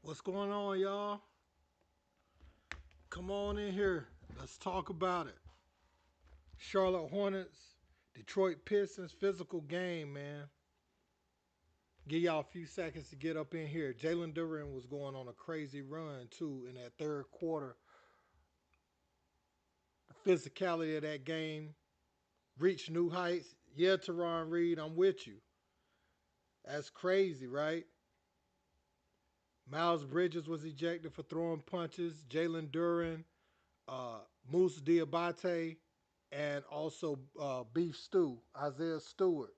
What's going on, y'all? Come on in here. Let's talk about it. Charlotte Hornets, Detroit Pistons, physical game, man. Give y'all a few seconds to get up in here. Jalen Duren was going on a crazy run, too, in that third quarter. The physicality of that game reached new heights. Yeah, Teron Reed, I'm with you. That's crazy, right? Miles Bridges was ejected for throwing punches. Jalen Duren, Moose Diabate, and also Beef Stew, Isaiah Stewart.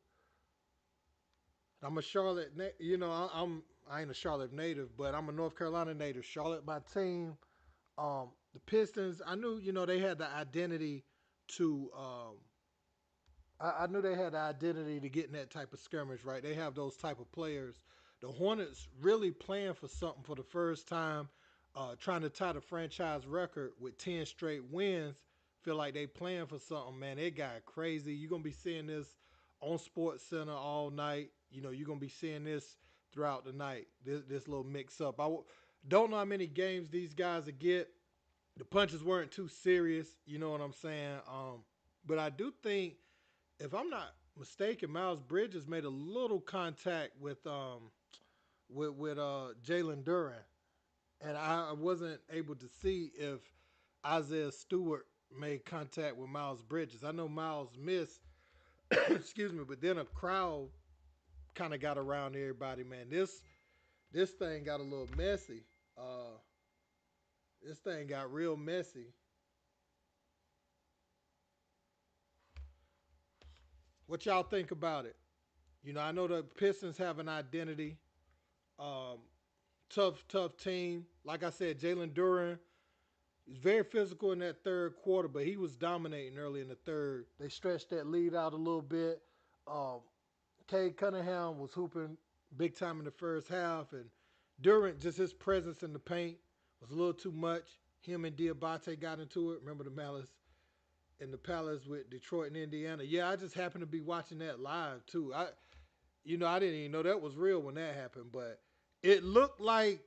I'm a Charlotte, I ain't a Charlotte native, but I'm a North Carolina native. Charlotte, my team. The Pistons, I knew they had the identity to. I knew they had the identity to get in that type of skirmish, right? They have those type of players. The Hornets really playing for something for the first time, trying to tie the franchise record with 10 straight wins. Feel like they playing for something, man. It got crazy. You're gonna be seeing this on Sports Center all night. You're gonna be seeing this throughout the night. This little mix up. Don't know how many games these guys will get. The punches weren't too serious. You know what I'm saying? But I do think, if I'm not mistaken, Miles Bridges made a little contact with Jalen Duren, and I wasn't able to see if Isaiah Stewart made contact with Miles Bridges. I know Miles missed, excuse me, but then a crowd kind of got around everybody. Man, this thing got a little messy. Uh, this thing got real messy. What y'all think about it? I know the Pistons have an identity. Um, tough team. Like I said, Jalen Duren is very physical in that third quarter, but he was dominating early in the third. They stretched that lead out a little bit. Um, Cade Cunningham was hooping big time in the first half, and Durant, just his presence in the paint was a little too much. Him and Diabate got into it. Remember the Malice in the Palace with Detroit and Indiana? Yeah, I just happened to be watching that live too. I didn't even know that was real when that happened, but it looked like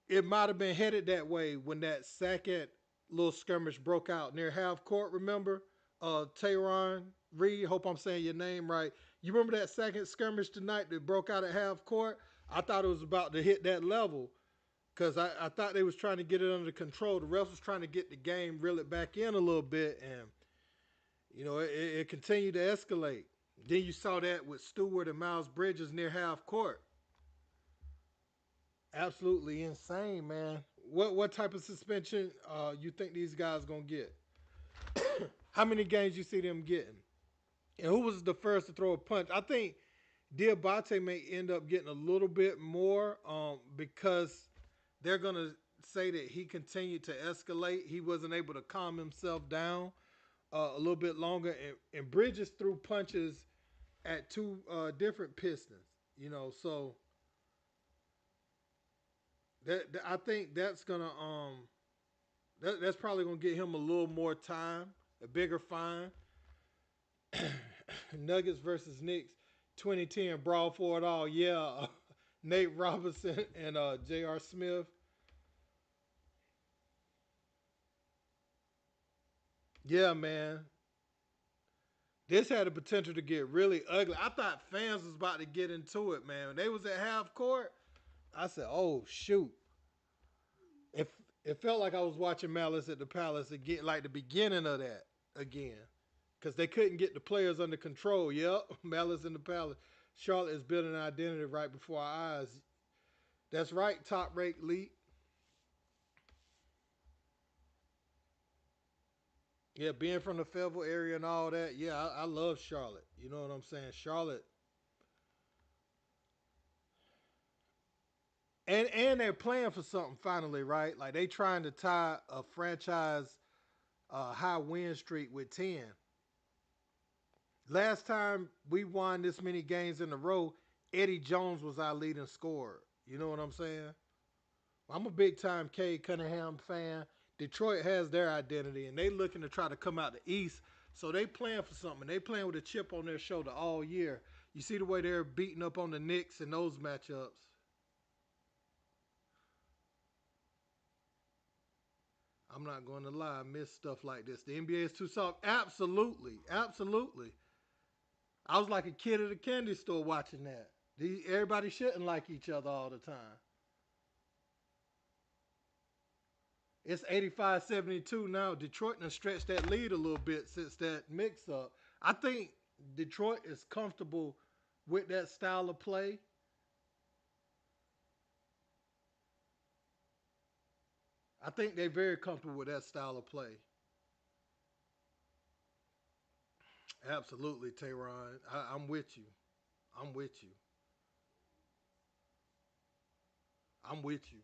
it might have been headed that way when that second little skirmish broke out near half court. Remember, Teron Reed. Hope I'm saying your name right. You remember that second skirmish tonight that broke out at half court? I thought it was about to hit that level because I thought they was trying to get it under control. The refs was trying to get the game, reel it back in a little bit, and it continued to escalate. Then you saw that with Stewart and Miles Bridges near half court. Absolutely insane, man. What type of suspension you think these guys gonna get? How many games you see them getting? And who was the first to throw a punch? I think Diabate may end up getting a little bit more because they're gonna say that he continued to escalate. He wasn't able to calm himself down a little bit longer, and Bridges threw punches at two different Pistons. So I think that's probably gonna get him a little more time, a bigger fine. Nuggets versus Knicks, 2010 brawl for it all. Yeah, Nate Robinson and J.R. Smith. Yeah, man, this had the potential to get really ugly. I thought fans was about to get into it, man. When they was at half court, I said, "Oh shoot!" It felt like I was watching Malice at the Palace again, like the beginning of that again, because they couldn't get the players under control. Yep, Malice in the Palace. Charlotte is building an identity right before our eyes. That's right, top rate league. Yeah, being from the Fayetteville area and all that. Yeah, I love Charlotte. You know what I'm saying? Charlotte, and they're playing for something finally, right? Like they trying to tie a franchise high win streak with 10. Last time we won this many games in a row, Eddie Jones was our leading scorer. You know what I'm saying? I'm a big time Cade Cunningham fan. Detroit has their identity, and they looking to try to come out the East. So they playing for something. They playing with a chip on their shoulder all year. You see the way they're beating up on the Knicks in those matchups. I'm not going to lie. I miss stuff like this. The NBA is too soft. Absolutely. Absolutely. I was like a kid at a candy store watching that. Everybody shouldn't like each other all the time. It's 85-72 now. Detroit done stretched that lead a little bit since that mix up. I think Detroit is comfortable with that style of play. I think they're very comfortable with that style of play. Absolutely, Tehran. I'm with you. I'm with you. I'm with you.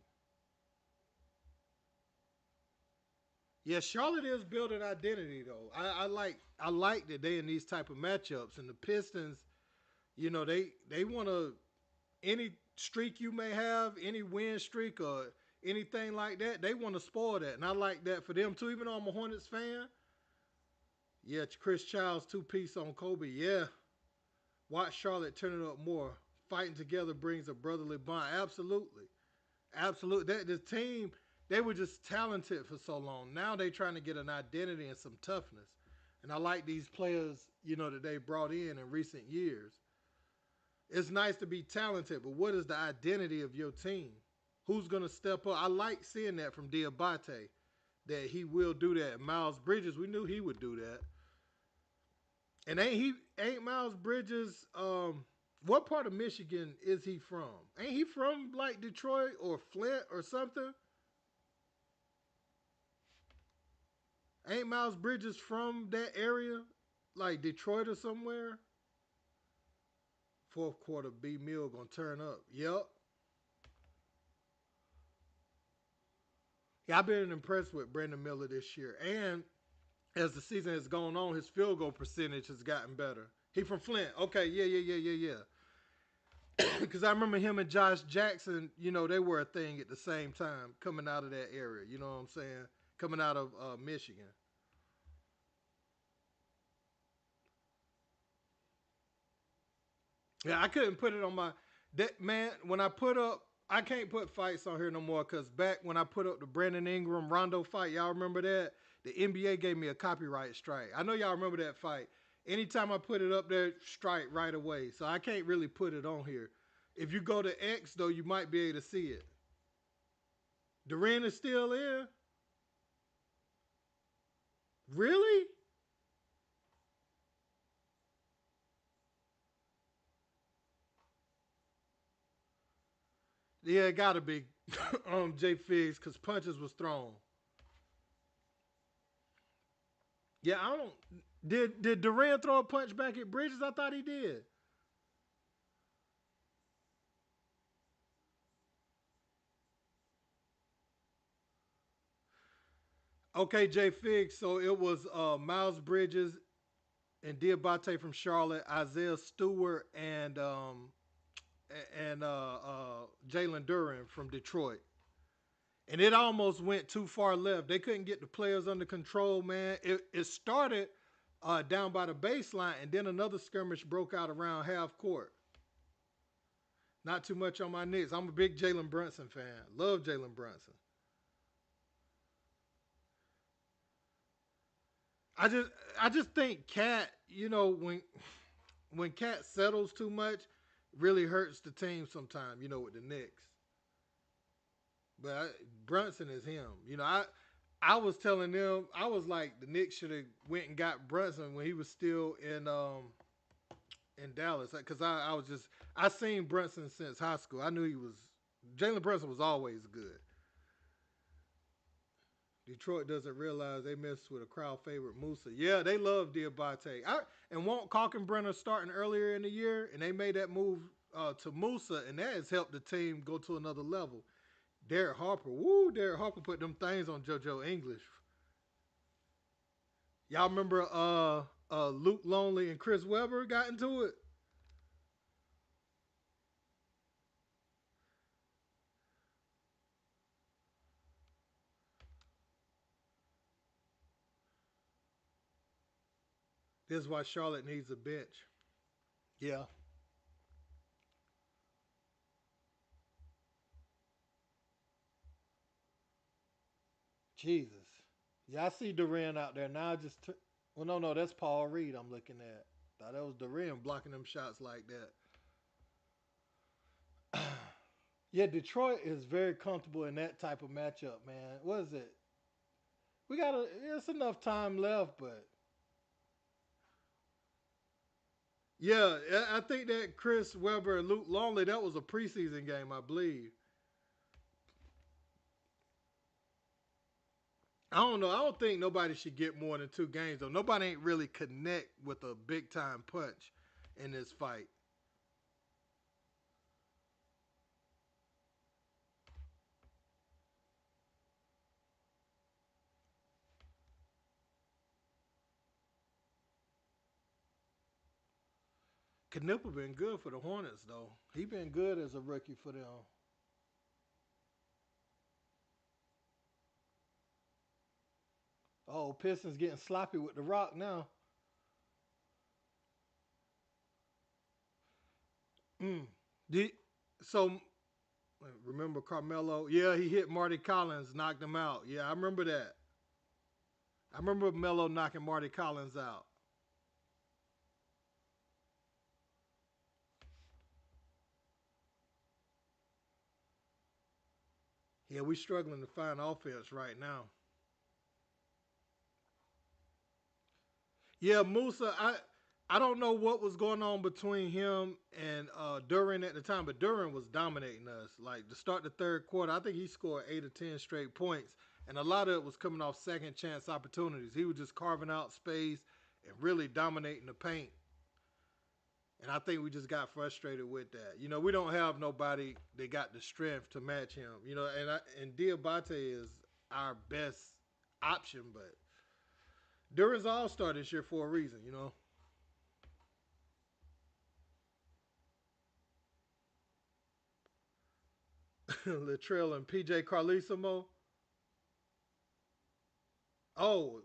Yeah, Charlotte is building identity though. I like that they in these type of matchups, and the Pistons, they want to, any streak you may have, any win streak or anything like that, they want to spoil that, and I like that for them too. Even though I'm a Hornets fan, yeah, Chris Childs 2 piece on Kobe. Yeah, watch Charlotte turn it up more. Fighting together brings a brotherly bond. Absolutely, absolutely. That the team, they were just talented for so long. Now they trying to get an identity and some toughness. And I like these players, that they brought in recent years. It's nice to be talented, but what is the identity of your team? Who's gonna step up? I like seeing that from Diabate, that he will do that. Miles Bridges, we knew he would do that. And ain't Miles Bridges what part of Michigan is he from? Ain't he from like Detroit or Flint or something? Ain't Miles Bridges from that area? Like Detroit or somewhere? Fourth quarter, B Mill gonna turn up. Yep. Yeah, I've been impressed with Brandon Miller this year. And as the season has gone on, his field goal percentage has gotten better. He from Flint. Okay, yeah, yeah, yeah, yeah, yeah. Because I remember him and Josh Jackson, they were a thing at the same time coming out of that area. You know what I'm saying? Coming out of Michigan. Yeah, I couldn't put it on my that man when I put up. I can't put fights on here no more because back when I put up the Brandon Ingram Rondo fight, y'all remember that? The NBA gave me a copyright strike. I know y'all remember that fight. Anytime I put it up there, strike right away. So I can't really put it on here. If you go to X though, you might be able to see it. Duren is still in. Really? Yeah, it gotta be Jay Figs because punches was thrown. Yeah, I don't. Did Durant throw a punch back at Bridges? I thought he did. Okay, Jay Figs. So it was Miles Bridges and Diabate from Charlotte, Isaiah Stewart and Jalen Duren from Detroit. And it almost went too far left. They couldn't get the players under control, man. It started down by the baseline, and then another skirmish broke out around half court. Not too much on my Knicks. I'm a big Jalen Brunson fan. Love Jalen Brunson. I just I just think Cat, when Cat settles too much, really hurts the team sometimes, with the Knicks. But Brunson is him. I was telling them I was like the Knicks should have went and got Brunson when he was still in Dallas because I was just I seen Brunson since high school. I knew he was Jalen Brunson was always good. Detroit doesn't realize they messed with a crowd favorite Musa. Yeah, they love Diabate. And won't Kalkenbrenner starting earlier in the year, and they made that move to Musa, and that has helped the team go to another level. Derek Harper, woo! Derek Harper put them things on JoJo English. Y'all remember Luke Longley and Chris Webber got into it? This is why Charlotte needs a bench. Yeah, Jesus. Yeah, I see Duren out there now. Well, no, no, that's Paul Reed. I'm looking at. Thought that was Duren blocking them shots like that. Yeah, Detroit is very comfortable in that type of matchup, man. What is it? We got a. It's enough time left, but yeah, I think that Chris Webber and Luke Longley, that was a preseason game, I believe. I don't know. I don't think nobody should get more than 2 games though. Nobody ain't really connect with a big time punch in this fight. Knipple been good for the Hornets though. He been good as a rookie for them. Oh, Pistons getting sloppy with the rock now. Mm. Did, so remember Carmelo? Yeah, he hit Marty Collins, knocked him out. Yeah, I remember that. I remember Melo knocking Marty Collins out. Yeah, we struggling to find offense right now. Yeah, Musa, I don't know what was going on between him and Duren at the time, but Duren was dominating us. Like to start the third quarter, I think he scored 8 or 10 straight points, and a lot of it was coming off second chance opportunities. He was just carving out space and really dominating the paint. And I think we just got frustrated with that. You know, we don't have nobody that got the strength to match him. You know, and Diabate is our best option, but Duren's all star this year for a reason. You know, Latrell and PJ Carlesimo. Oh,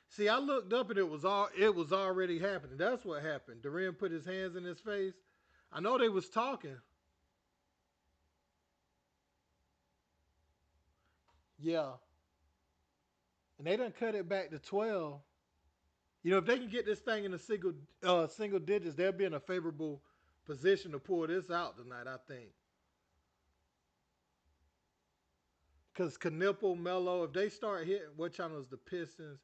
see, I looked up and it was already happening. That's what happened. Duren put his hands in his face. I know they was talking. Yeah, and they done cut it back to 12. You know, if they can get this thing in the single digits, they'll be in a favorable position to pull this out tonight. I think because Knipple, Mello, if they start hitting, what channel is the Pistons?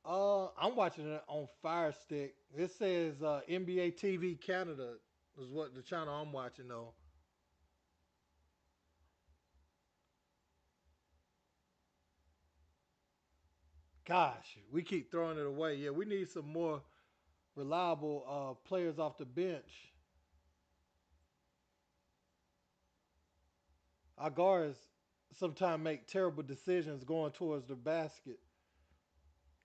I'm watching it on Fire Stick. It says NBA TV Canada is what the channel I'm watching though. Gosh, we keep throwing it away. Yeah, we need some more reliable players off the bench. Our guards sometimes make terrible decisions going towards the basket.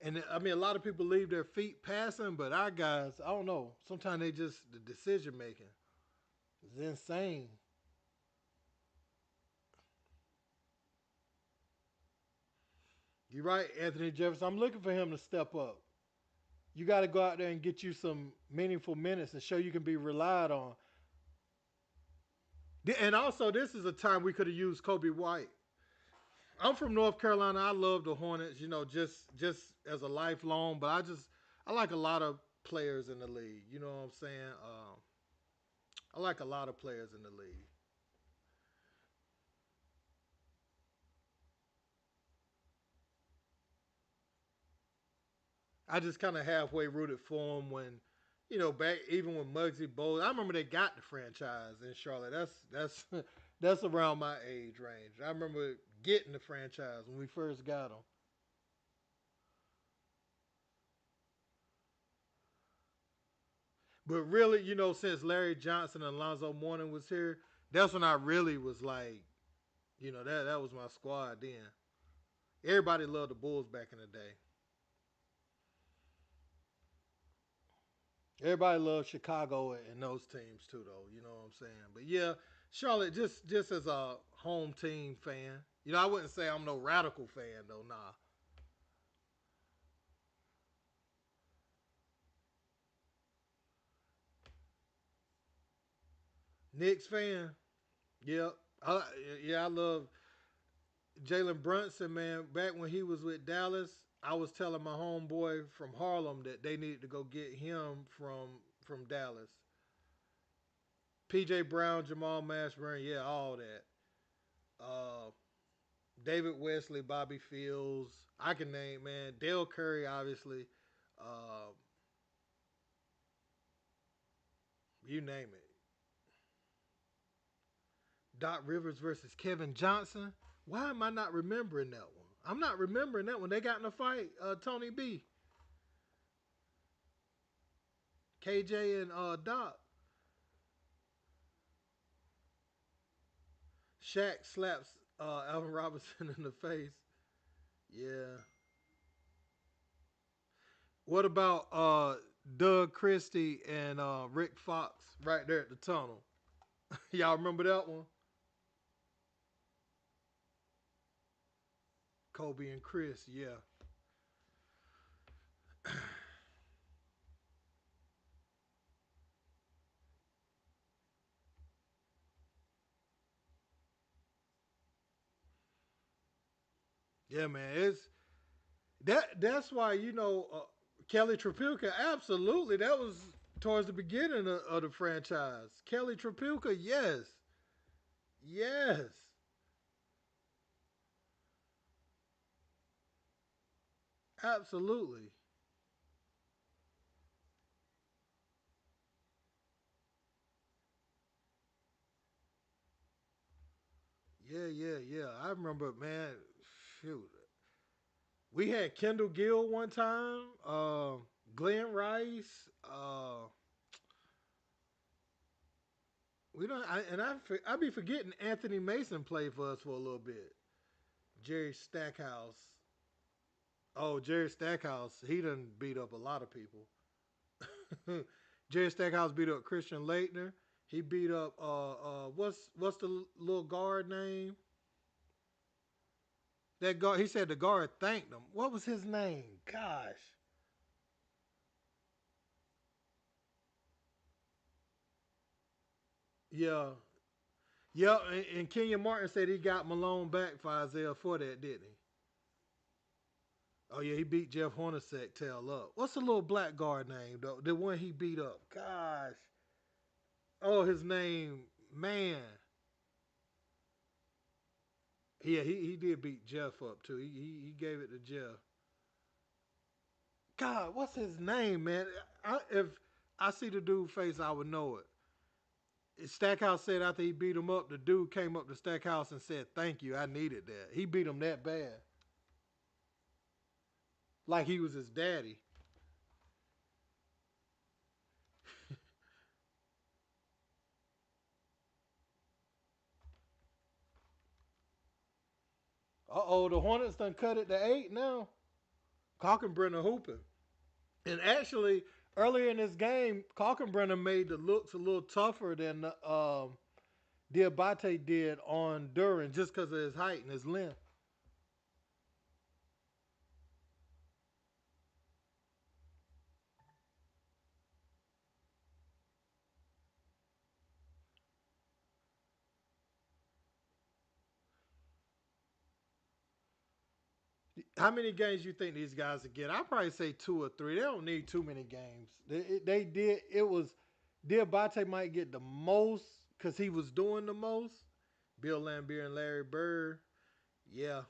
And I mean, a lot of people leave their feet passing, but our guys, I don't know. Sometimes they just the decision making is insane. You're right, Anthony Jefferson. I'm looking for him to step up. You got to go out there and get you some meaningful minutes and show you can be relied on. And also, this is a time we could have used Kobe White. I'm from North Carolina. I love the Hornets. You know, just as a lifelong, but I like a lot of players in the league. You know what I'm saying? I like a lot of players in the league. I just kind of halfway rooted for him when, you know, back even when Muggsy Bogues. I remember they got the franchise in Charlotte. That's that's around my age range. I remember getting the franchise when we first got them. But really, you know, since Larry Johnson and Alonzo Mourning was here, that's when I really was like, you know, that was my squad then. Everybody loved the Bulls back in the day. Everybody loved Chicago and those teams too, though. You know what I'm saying? But yeah, Charlotte just as a home team fan. You know, I wouldn't say I'm no radical fan though. Nah, Knicks fan. Yep. I, yeah, I love. Jalen Brunson, man, back when he was with Dallas, I was telling my homeboy from Harlem that they needed to go get him from Dallas. PJ Brown, Jamal Mashburn, yeah, all that. Uh, David Wesley, Bobby Fields. I can name, man. Dale Curry, obviously. Uh, you name it. Doc Rivers versus Kevin Johnson. Why am I not remembering that one? I'm not remembering that one. They got in a fight. Tony B, KJ, and Doc. Shaq slaps Alvin Robinson in the face. Yeah. What about Doug Christie and Rick Fox right there at the tunnel? Y'all remember that one? Kobe and Chris. Yeah. Yeah, man. It's that's why Kelly Trapilka. Absolutely, that was towards the beginning of the franchise. Kelly Trapilka. Yes. Yes. Absolutely. Yeah, yeah, yeah. I remember, man. Shoot, we had Kendall Gill one time. Glenn Rice. We don't. I be forgetting Anthony Mason played for us for a little bit. Jerry Stackhouse. Oh, Jerry Stackhouse. He done beat up a lot of people. Jerry Stackhouse beat up Christian Leitner. He beat up what's the little guard name? That guard. He said the guard thanked him. What was his name? Gosh. Yeah. Yeah, and Kenyon Martin said he got Malone back for Isaiah for that, didn't he? Oh yeah, he beat Jeff Hornacek tail up. What's the little black guard name though? The one he beat up. Gosh. Oh, his name, man. Yeah, he did beat Jeff up too. He gave it to Jeff. God, what's his name, man? If I see the dude face, I would know it. Stackhouse said after he beat him up, the dude came up to Stackhouse and said, "Thank you, I needed that." He beat him that bad, like he was his daddy. Uh oh, the Hornets done cut it to 8 now. Kalkenbrenner hooping. And actually, earlier in this game, Kalkenbrenner made the looks a little tougher than Diabate did on Duren just because of his height and his length. How many games you think these guys will get? I'd probably say 2 or 3. They don't need too many games. They did. It was Diabate might get the most because he was doing the most. Bill Lambier and Larry Bird. Yeah,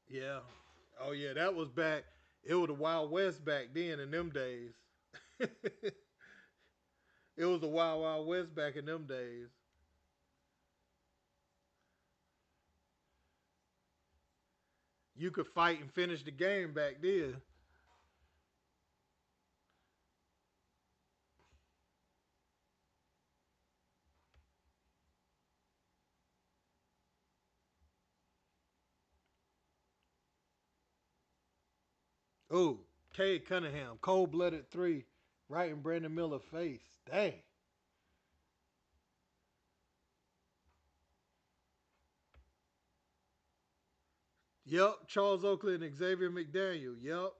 yeah. Oh yeah, that was back. It was the Wild West back then in them days. It was the Wild Wild West back in them days. You could fight and finish the game back then. Oh, Cade Cunningham, cold blooded three, right in Brandon Miller's face. Dang. Yep, Charles Oakley and Xavier McDaniel. Yep.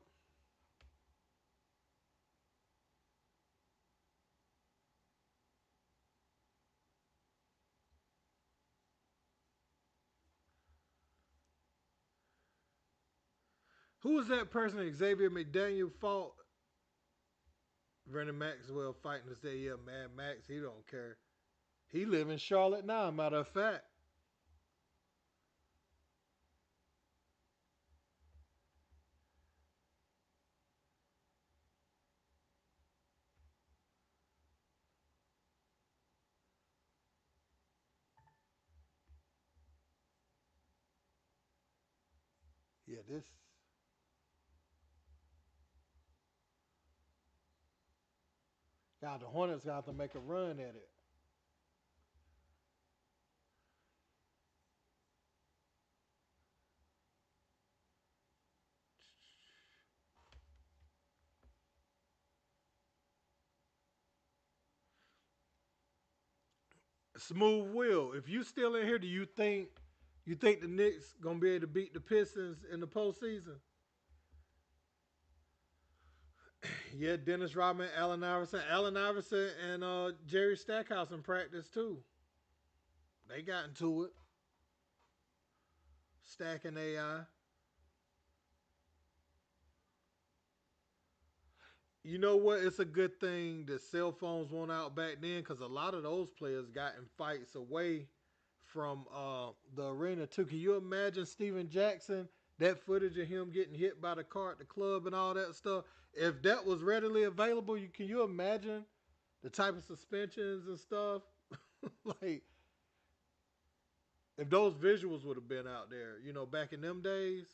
Who was that person Xavier McDaniel fought? Vernon Maxwell fighting to say, yeah, man, Max, he don't care. He live in Charlotte now, matter of fact. Yeah, this God, the Hornets got to make a run at it. Smooth Will, if you still in here, do you think the Knicks gonna be able to beat the Pistons in the postseason? Yeah, Dennis Rodman, Allen Iverson, and Jerry Stackhouse in practice too. They got into it, stacking AI. You know what? It's a good thing that cell phones weren't out back then because a lot of those players got in fights away from the arena too. Can you imagine Steven Jackson? That footage of him getting hit by the car at the club and all that stuff. If that was readily available, can you imagine the type of suspensions and stuff? Like if those visuals would have been out there, back in them days.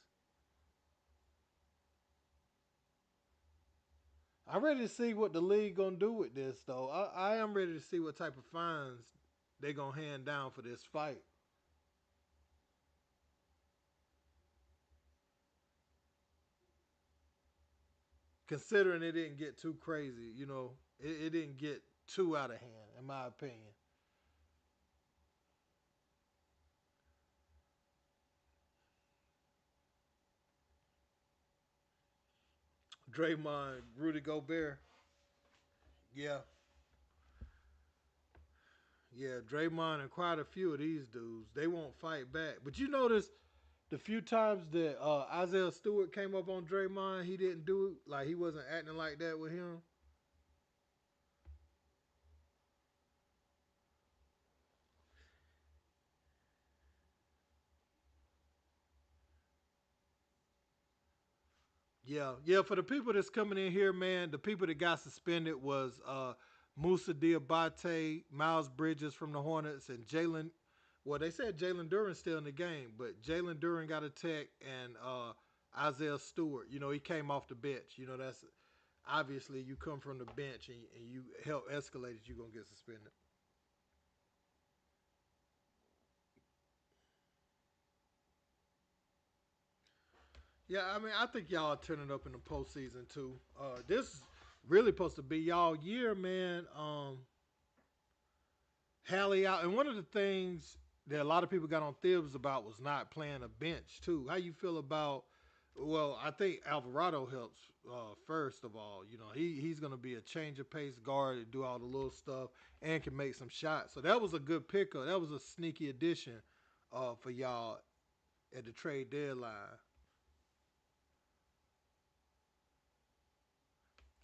I'm ready to see what the league gonna do with this though. I am ready to see what type of fines they gonna hand down for this fight. Considering it didn't get too crazy, it didn't get too out of hand, in my opinion. Draymond, Rudy Gobert, yeah, yeah, Draymond and quite a few of these dudes, they won't fight back. But you notice the few times that Isaiah Stewart came up on Draymond, he didn't do it like he wasn't acting like that with him. Yeah, yeah. For the people that's coming in here, man, the people that got suspended was Musa Diabate, Miles Bridges from the Hornets, and Jalen. Well, they said Jalen Duren's still in the game, but Jalen Duren got a tech, and Isaiah Stewart. He came off the bench. That's obviously you come from the bench and you help escalate it, you're gonna get suspended. Yeah, I mean, I think y'all are turning up in the postseason too. This really supposed to be y'all year, man. Hallie out. And one of the things that a lot of people got on Thibs about was not playing a bench too. How you feel about? Well, I think Alvarado helps. First of all, he's going to be a change of pace guard and do all the little stuff and can make some shots. So that was a good pickup. That was a sneaky addition for y'all at the trade deadline.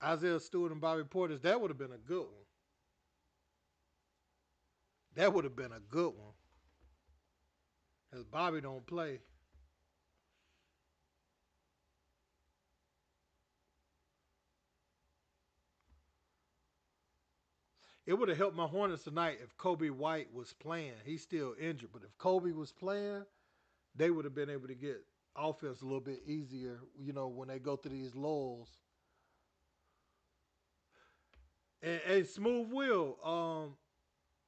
Isaiah Stewart and Bobby Portis. That would have been a good one. That would have been a good one. Cause Bobby don't play. It would have helped my Hornets tonight if Kobe White was playing. He's still injured, but if Kobe was playing, they would have been able to get offense a little bit easier. When they go through these lulls. And Smooth Will,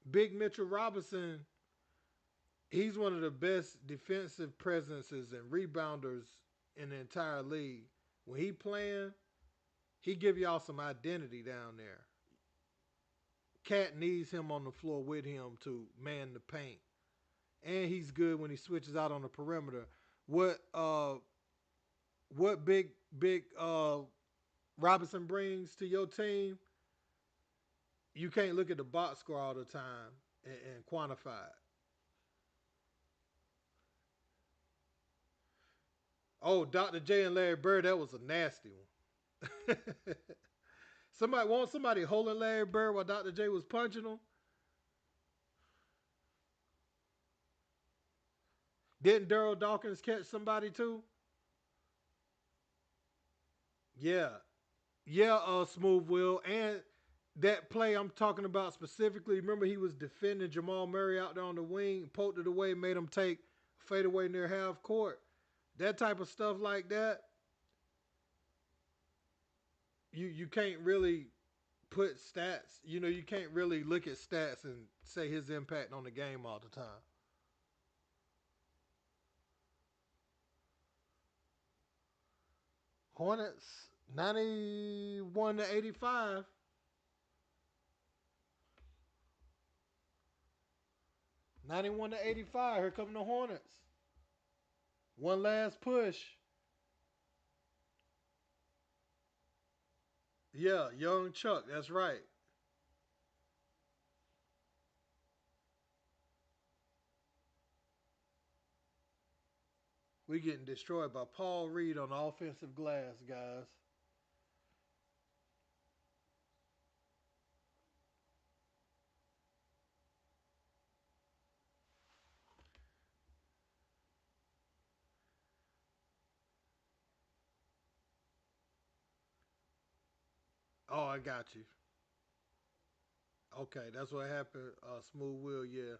Big Mitchell Robinson, he's one of the best defensive presences and rebounders in the entire league. When he playing, he give y'all some identity down there. Cat needs him on the floor with him to man the paint. And he's good when he switches out on the perimeter. What what big Robinson brings to your team, you can't look at the box score all the time and quantify it. Oh, Dr. J and Larry Bird, that was a nasty one. Somebody holding Larry Bird while Dr. J was punching him. Didn't Daryl Dawkins catch somebody too? Yeah, yeah. Smooth Will and that play I'm talking about specifically. Remember, he was defending Jamal Murray out there on the wing, poked it away, made him take fade away near half court. That type of stuff like that, you can't really put stats. You know, you can't really look at stats and say his impact on the game all the time. Hornets 91-85. 91-85. Here come the Hornets. One last push. Yeah, young Chuck. That's right. We getting destroyed by Paul Reed on the offensive glass, guys. Oh, I got you. Okay, that's what happened. Smooth Will, yeah.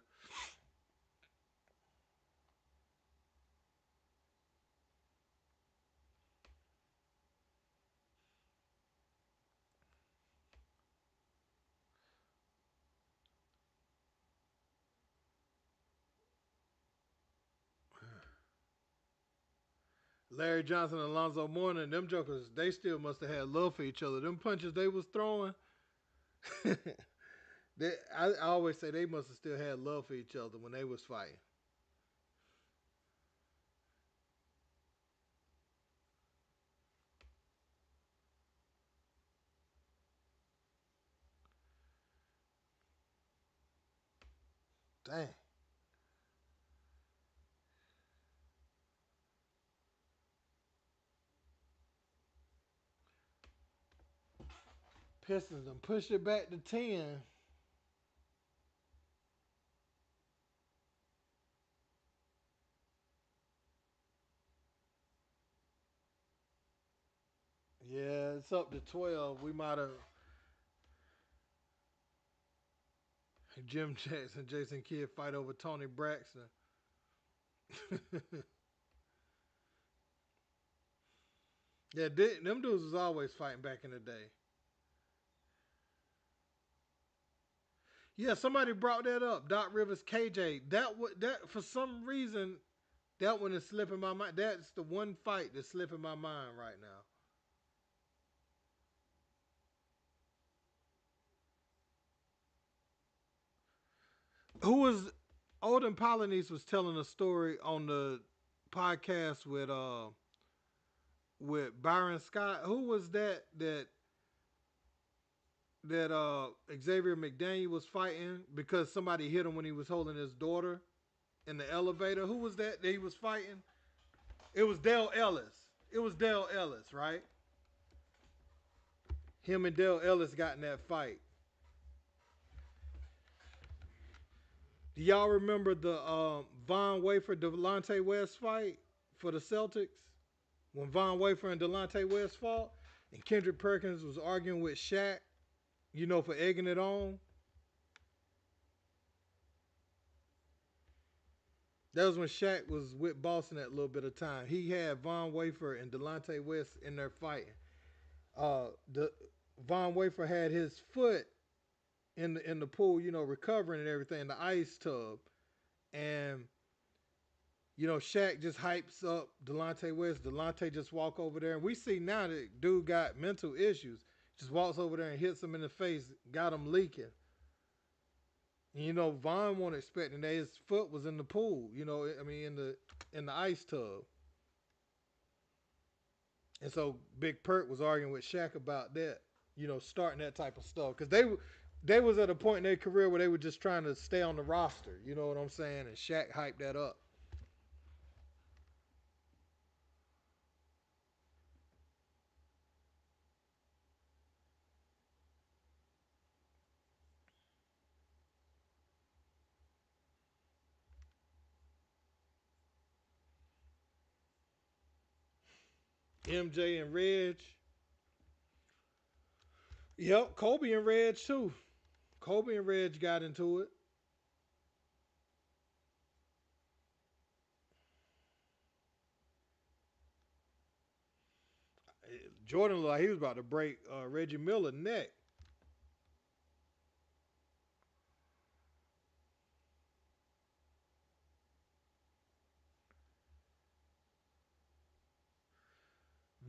Larry Johnson and Alonzo Mourning, them jokers, they still must have had love for each other. Them punches they was throwing, I always say they must have still had love for each other when they was fighting. Dang. Pistons and pushed it back to 10. Yeah, it's up to 12. We might have Jim Jackson, Jason Kidd fight over Tony Braxton. Yeah, them dudes was always fighting back in the day. Yeah, somebody brought that up. Doc Rivers, KJ. That for some reason that one is slipping my mind. That's the one fight that's slipping my mind right now. Who was Olden Polynice was telling a story on the podcast with Byron Scott. Who was that Xavier McDaniel was fighting because somebody hit him when he was holding his daughter in the elevator? Who was that he was fighting? It was Dale Ellis. It was Dale Ellis, right? Him and Dale Ellis got in that fight. Do y'all remember the Von Wafer Delonte West fight for the Celtics? When Von Wafer and Delonte West fought, and Kendrick Perkins was arguing with Shaq, for egging it on. That was when Shaq was with Boston that little bit of time. He had Von Wafer and Delonte West in there fighting. The Von Wafer had his foot in the pool, recovering and everything in the ice tub, and Shaq just hypes up Delonte West. Delonte just walk over there, and we see now that dude got mental issues. Just walks over there and hits him in the face, got him leaking. And, Vaughn wasn't expecting that his foot was in the pool. I mean, in the ice tub. And so Big Perk was arguing with Shaq about that. Starting that type of stuff because they was at a point in their career where they were just trying to stay on the roster. You know what I'm saying? And Shaq hyped that up. MJ and Reg. Yep, Kobe and Reg too. Kobe and Reg got into it. Jordan looked like he was about to break Reggie Miller's neck.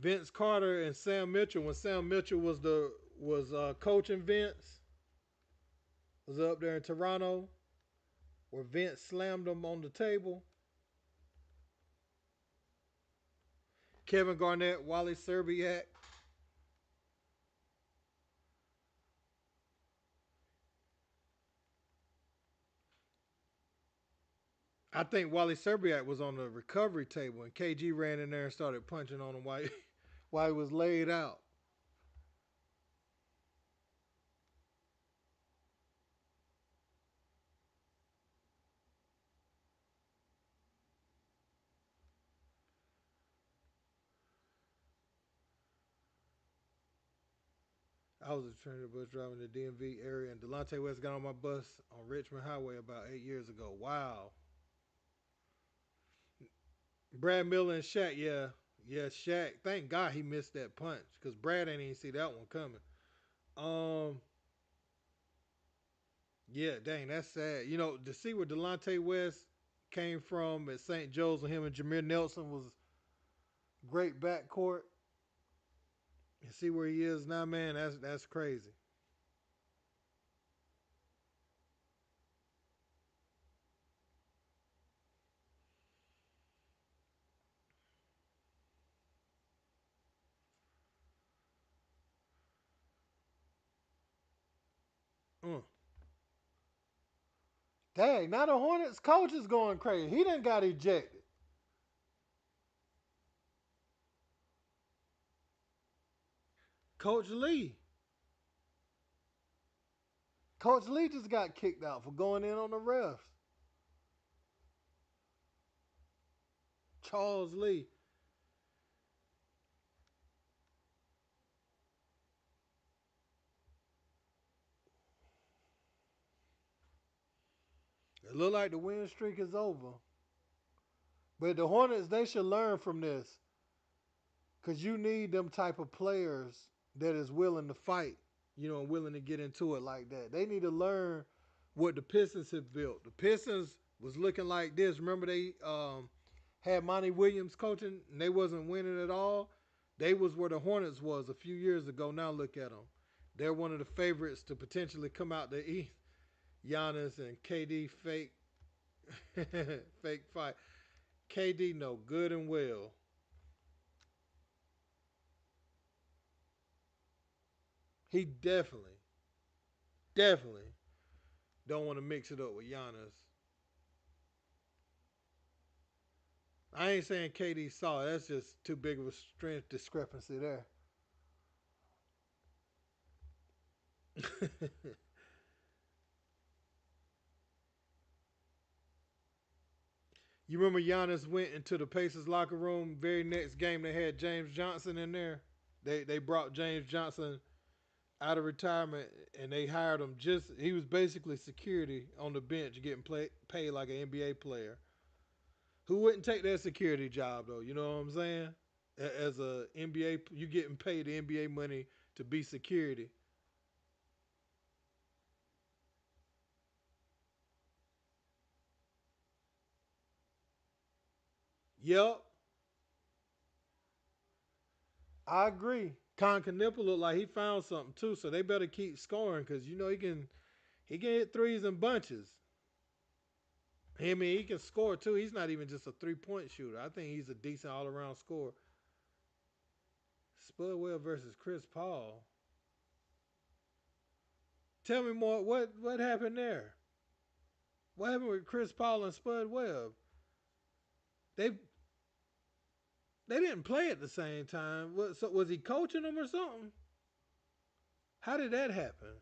Vince Carter and Sam Mitchell, when Sam Mitchell was coaching Vince, was up there in Toronto, where Vince slammed him on the table. Kevin Garnett, Wally Serbiak. I think Wally Serbiak was on the recovery table, and KG ran in there and started punching on him while while he was laid out. I was a trainer bus driver in the DMV area, and Delonte West got on my bus on Richmond Highway about 8 years ago. Wow. Brad Miller and Shaq, yeah. Yeah, Shaq. Thank God he missed that punch, because Brad ain't even see that one coming. Um, yeah, dang, that's sad. You know, to see where Delonte West came from at St. Joe's with him and Jameer Nelson was great backcourt. And see where he is now, man, that's crazy. Mm. Dang, now the Hornets coach is going crazy. He done got ejected. Coach Lee. Coach Lee just got kicked out for going in on the refs. Charles Lee. It look like the win streak is over. But the Hornets, they should learn from this. Because you need them type of players that is willing to fight, willing to get into it like that. They need to learn what the Pistons have built. The Pistons was looking like this. Remember they had Monty Williams coaching and they wasn't winning at all? They was where the Hornets was a few years ago. Now look at them. They're one of the favorites to potentially come out the East. Giannis and KD fake fake fight. KD know good and well. He definitely don't want to mix it up with Giannis. I ain't saying KD saw it. That's just too big of a strength discrepancy there. You remember Giannis went into the Pacers locker room. Very next game, they had James Johnson in there. They brought James Johnson out of retirement and they hired him. Just he was basically security on the bench, getting paid like an NBA player. Who wouldn't take that security job though? You know what I'm saying? As a NBA, you getting paid the NBA money to be security. Yep, I agree. Con Knipple looked like he found something too, so they better keep scoring because he can hit threes in bunches. I mean, he can score too. He's not even just a 3 point shooter. I think he's a decent all around scorer. Spud Webb versus Chris Paul. Tell me more. What happened there? What happened with Chris Paul and Spud Webb? They they didn't play at the same time. So was he coaching them or something? How did that happen?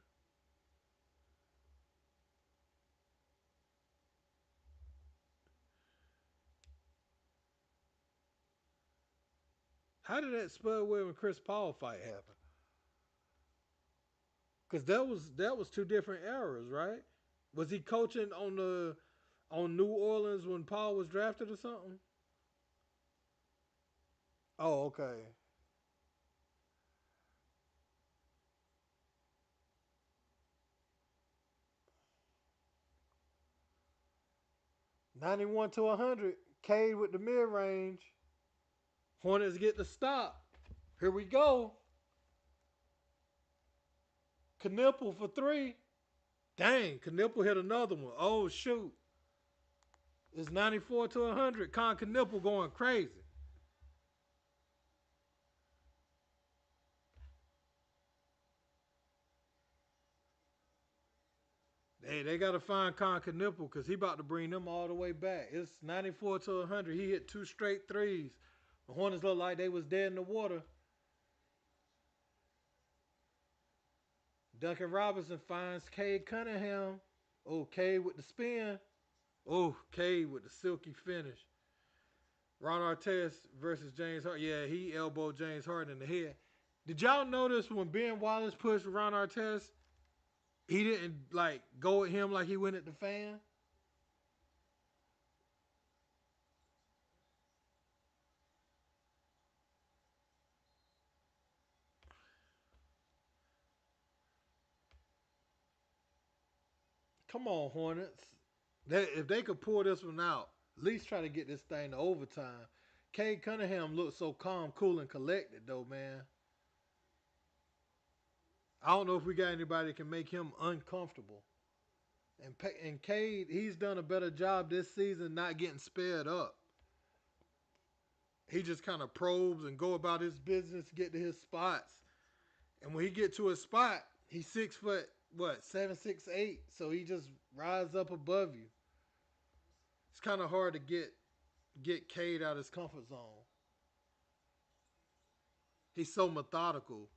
How did that Spud Webb and Chris Paul fight happen? Because that was two different eras, right? Was he coaching on New Orleans when Paul was drafted or something? Oh, okay. 91 to 100. Cade with the mid range. Hornets get the stop. Here we go. Knipple for three. Dang, Knipple hit another one. Oh, shoot. It's 94 to 100. Con Knipple going crazy. Hey, they got to find Con Knipple because he about to bring them all the way back. It's 94 to 100. He hit two straight threes. The Hornets looked like they was dead in the water. Duncan Robinson finds Cade Cunningham. Oh, Cade with the spin. Oh, Cade with the silky finish. Ron Artest versus James Harden. Yeah, he elbowed James Harden in the head. Did y'all notice when Ben Wallace pushed Ron Artest, he didn't like go at him like he went at the fan? Come on, Hornets. If they could pull this one out, at least try to get this thing to overtime. Cade Cunningham looked so calm, cool, and collected, though, man. I don't know if we got anybody that can make him uncomfortable. And Cade, he's done a better job this season not getting sped up. He just kind of probes and go about his business, get to his spots. And when he get to his spot, he's 6 foot what 7, 6, 8. So he just rise up above you. It's kind of hard to get Cade out of his comfort zone. He's so methodical.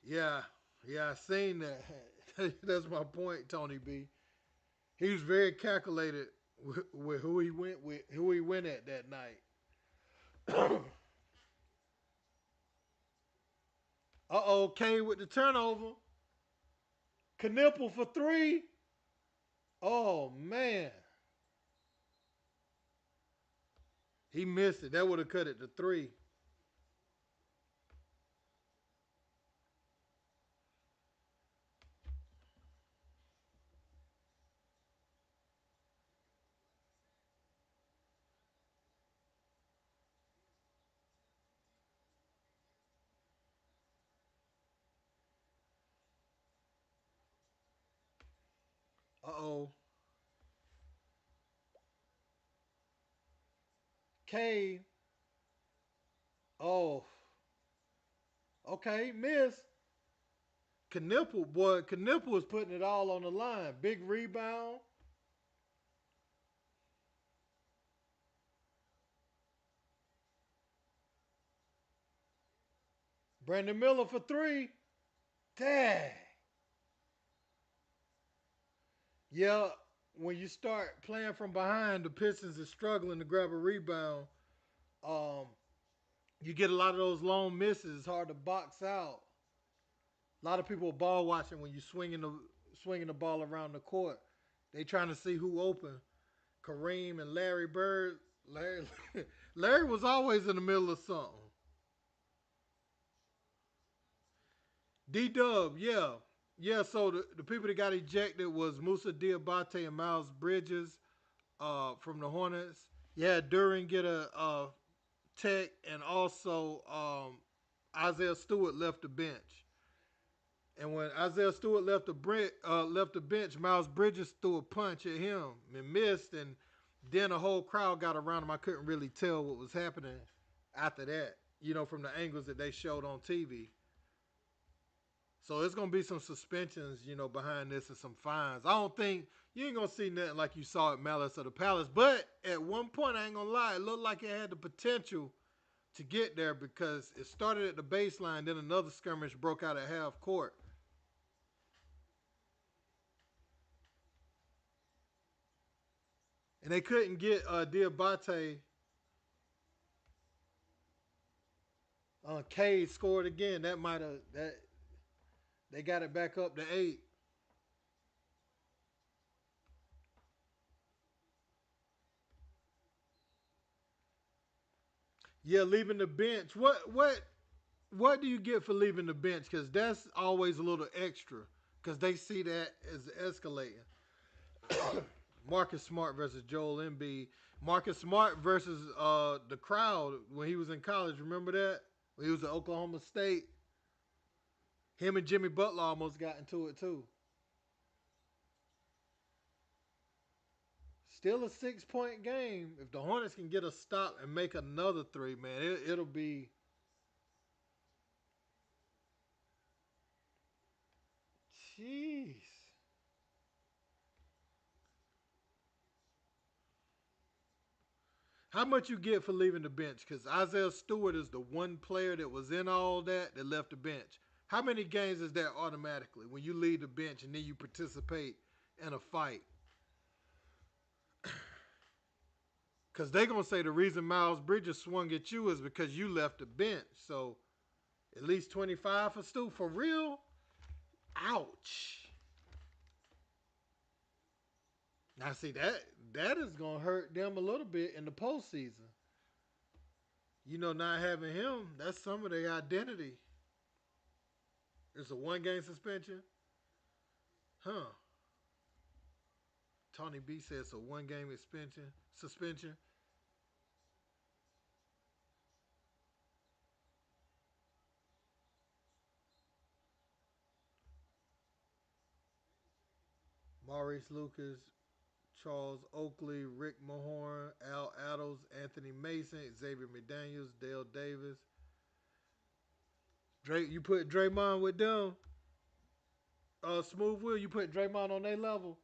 Yeah, yeah, I seen that. That's my point, Tony B. He was very calculated with who he went at that night. Uh-oh, Cade with the turnover. Knipple for three. Oh man, he missed it. That would have cut it to three. Uh-oh, Cade. Oh, okay, miss. Knipple, boy, Knipple was putting it all on the line. Big rebound. Brandon Miller for three. Dang. Yeah, when you start playing from behind, the Pistons are struggling to grab a rebound. Um, you get a lot of those long misses. It's hard to box out. A lot of people are ball watching when you swinging the ball around the court. They trying to see who open. Kareem and Larry Bird. Larry, Larry was always in the middle of something. D Dub, yeah. Yeah, so the people that got ejected was Musa Diabate and Miles Bridges from the Hornets. Yeah, Duren get a tech, and also Isaiah Stewart left the bench. And when Isaiah Stewart left the bench, Miles Bridges threw a punch at him and missed, and then the whole crowd got around him. I couldn't really tell what was happening after that, from the angles that they showed on TV. So it's gonna be some suspensions, behind this and some fines. I don't think you ain't gonna see nothing like you saw at Malice of the Palace. But at one point, I ain't gonna lie, it looked like it had the potential to get there because it started at the baseline, then another skirmish broke out at half court. And they couldn't get Diabate. Cade scored again. That might have that they got it back up to 8. Yeah, leaving the bench. What do you get for leaving the bench? Because that's always a little extra. Because they see that as escalating. Marcus Smart versus Joel Embiid. Marcus Smart versus the crowd when he was in college. Remember that? When he was at Oklahoma State. Him and Jimmy Butler almost got into it too. Still a 6 point game. If the Hornets can get a stop and make another three, man, it'll be. Jeez. How much you get for leaving the bench? Because Isaiah Stewart is the one player that was in all that left the bench. How many games is that automatically when you leave the bench and then you participate in a fight? Because they're going to say the reason Miles Bridges swung at you is because you left the bench. So at least 25 for Stu. For real? Ouch. Now, see, that is going to hurt them a little bit in the postseason. Not having him, that's some of their identity. It's a 1 game suspension. Huh. Tony B says it's a 1 game suspension. Maurice Lucas, Charles Oakley, Rick Mahorn, Al Addles, Anthony Mason, Xavier McDaniels, Dale Davis. Drake, you put Draymond with them. Smooth Will, you put Draymond on their level.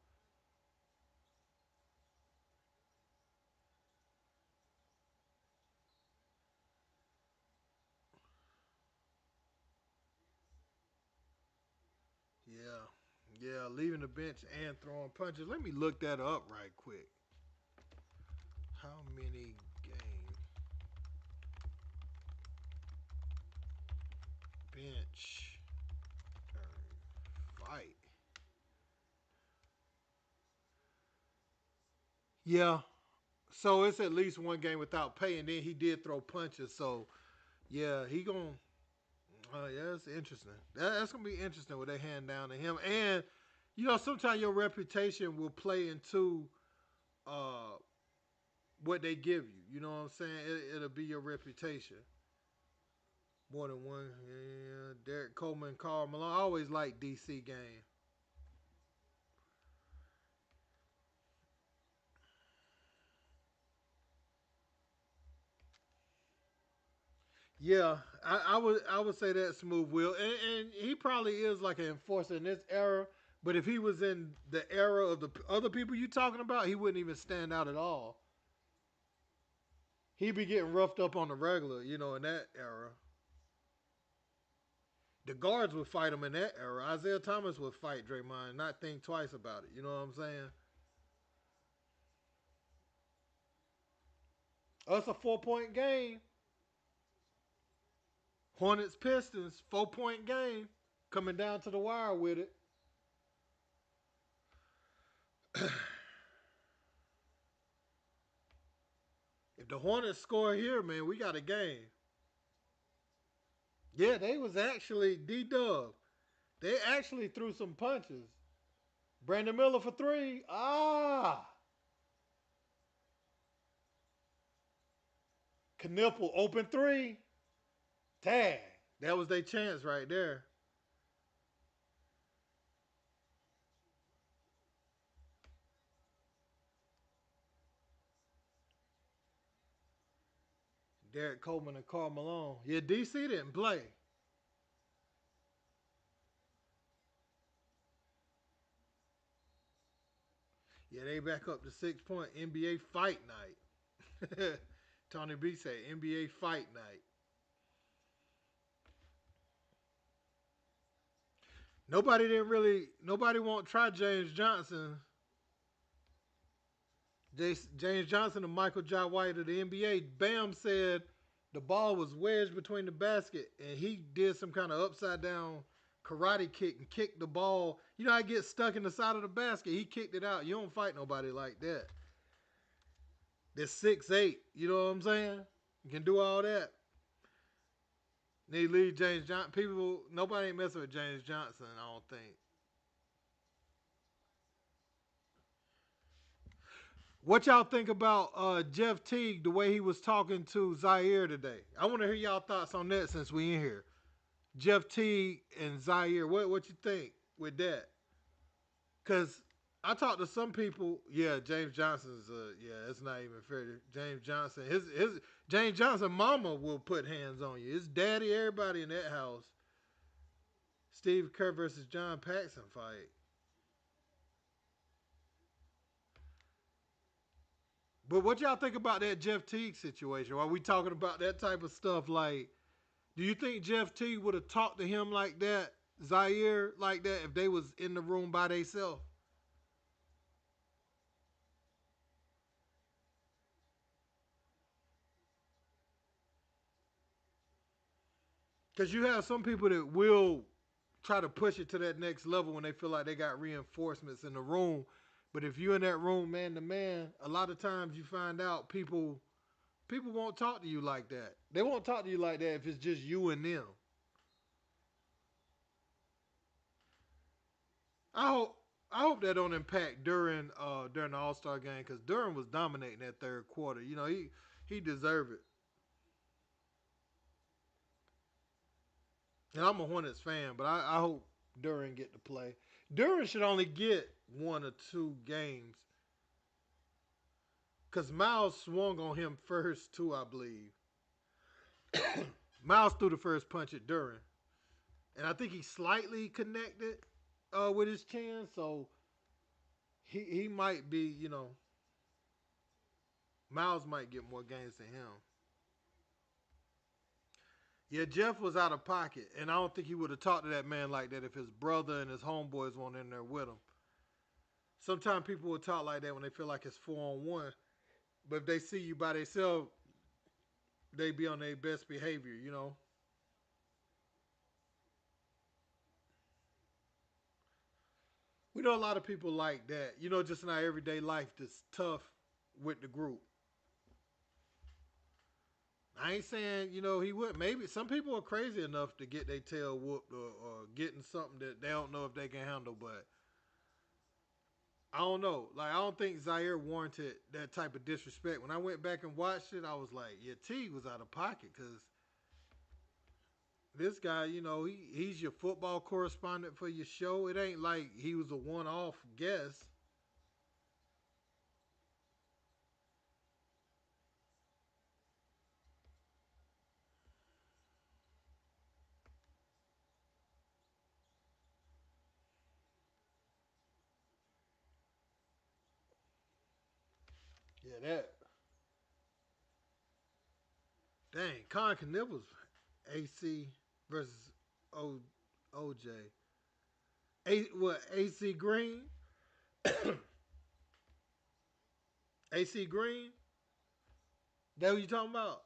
Yeah. Yeah, leaving the bench and throwing punches. Let me look that up right quick. How many game bench fight? Yeah. So it's at least 1 game without pay, and then he did throw punches. So yeah, he gonna. Yeah, it's interesting. That's gonna be interesting what they hand down to him. And sometimes your reputation will play into uh, what they give you. You know what I'm saying? It'll be your reputation. More than one. Yeah, Derek Coleman, Carl Malone. I always like DC game. Yeah, I would say that Smooth Will, and he probably is like an enforcer in this era. But if he was in the era of the other people you talking about, he wouldn't even stand out at all. He'd be getting roughed up on the regular, in that era. The guards would fight him in that era. Isaiah Thomas would fight Draymond, not think twice about it. You know what I'm saying? Us a 4 point game. Hornets-Pistons 4 point game. Coming down to the wire with it. If the Hornets score here, man, we got a game. Yeah, they was actually D-Dub. They actually threw some punches. Brandon Miller for three. Knipple open three. Tag. That was their chance right there. Derek Coleman and Carl Malone. Yeah, DC didn't play. Yeah, they back up to 6 point NBA fight night. Tony B said NBA fight night. Nobody won't try James Johnson. James Johnson and Michael J. White of the NBA. Bam said The ball was wedged between the basket, and he did some kind of upside down karate kick and kicked the ball. You know, I get stuck in the side of the basket. He kicked it out. You don't fight nobody like that. That's 6'8". You know what I'm saying? You can do all that. Need leave James Johnson. People, nobody ain't messing with James Johnson. I don't think. What y'all think about Jeff Teague, the way he was talking to Zaire today? I want to hear y'all thoughts on that since we in here. Jeff Teague and Zaire, what you think with that? Because I talked to some people. Yeah, James Johnson's. Yeah, it's not even fair. James Johnson, his James Johnson mama will put hands on you. His daddy, everybody in that house. Steve Kerr versus John Paxson fight. But what y'all think about that Jeff Teague situation? While we talking about that type of stuff, like, do you think Jeff Teague would have talked to him like that, Zaire like that, if they was in the room by themselves? Because you have some people that will try to push it to that next level when they feel like they got reinforcements in the room. But if you're in that room man to man, a lot of times you find out people won't talk to you like that. They won't talk to you like that if it's just you and them. I hope I hope that don't impact during the All Star game because Duren was dominating that third quarter. You know he deserved it. And I'm a Hornets fan, but I hope Duren get to play. Duren should only get 1 or 2 games because Miles swung on him first too, I believe. Miles threw the first punch at Duren, and I think he slightly connected with his chin, so he might be, Miles might get more games than him. Yeah, Jeff was out of pocket, and I don't think he would have talked to that man like that if his brother and his homeboys weren't in there with him. Sometimes people will talk like that when they feel like it's 4 on 1, but if they see you by themselves, they be on their best behavior. We know a lot of people like that. Just in our everyday life, that's tough with the group. I ain't saying he would. Maybe some people are crazy enough to get their tail whooped or getting something that they don't know if they can handle. But I don't know. Like I don't think Zaire warranted that type of disrespect. When I went back and watched it, I was like, yeah, T was out of pocket because this guy, he's your football correspondent for your show. It ain't like he was a one-off guest. Yeah, that dang. Con Knibbles, AC versus O OJ. What AC Green? AC Green? That what you talking about?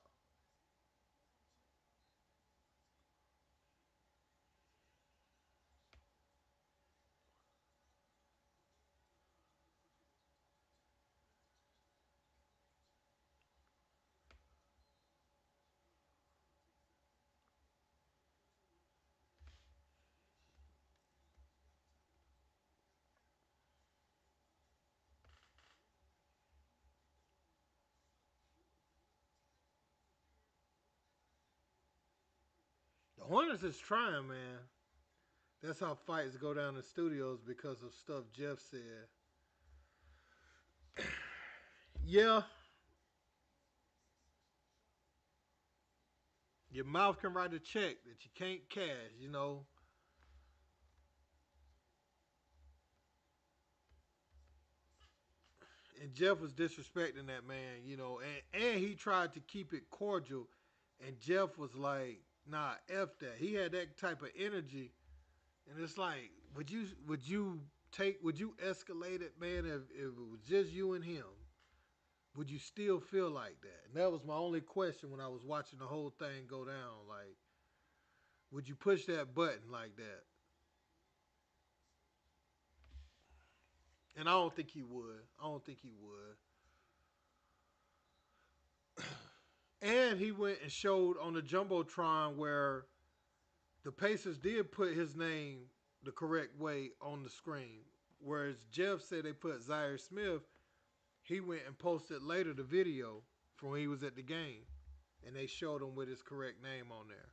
The Hornets is trying, man. That's how fights go down in studios because of stuff Jeff said. Yeah, your mouth can write a check that you can't cash. And Jeff was disrespecting that man, and he tried to keep it cordial, and Jeff was like, "Nah, f that." He had that type of energy, and it's like, would you escalate it, man, if it was just you and him? would you still feel like that? And that was my only question when I was watching the whole thing go down. Like, would you push that button like that? And I don't think he would. I don't think he would. And he went and showed on the jumbotron where the Pacers did put his name the correct way on the screen. Whereas Jeff said they put Zaire Smith, he went and posted later the video from when he was at the game, and they showed him with his correct name on there.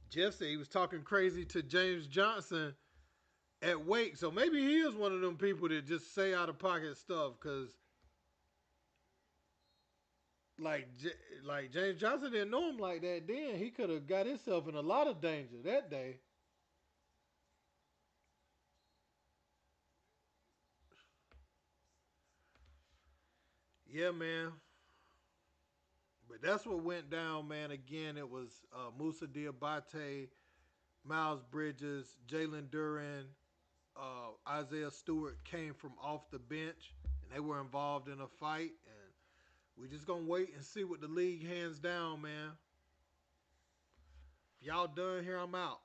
Jeff said he was talking crazy to James Johnson at Wake, so maybe he is one of them people that just say out of pocket stuff. Cause like like James Johnson didn't know him like that. Then he could have got himself in a lot of danger that day. Yeah, man. But that's what went down, man. Again, it was Musa Diabate, Miles Bridges, Jalen Duren, Isaiah Stewart came from off the bench, and they were involved in a fight. And we just gonna wait and see what the league hands down, man. If y'all done here, I'm out.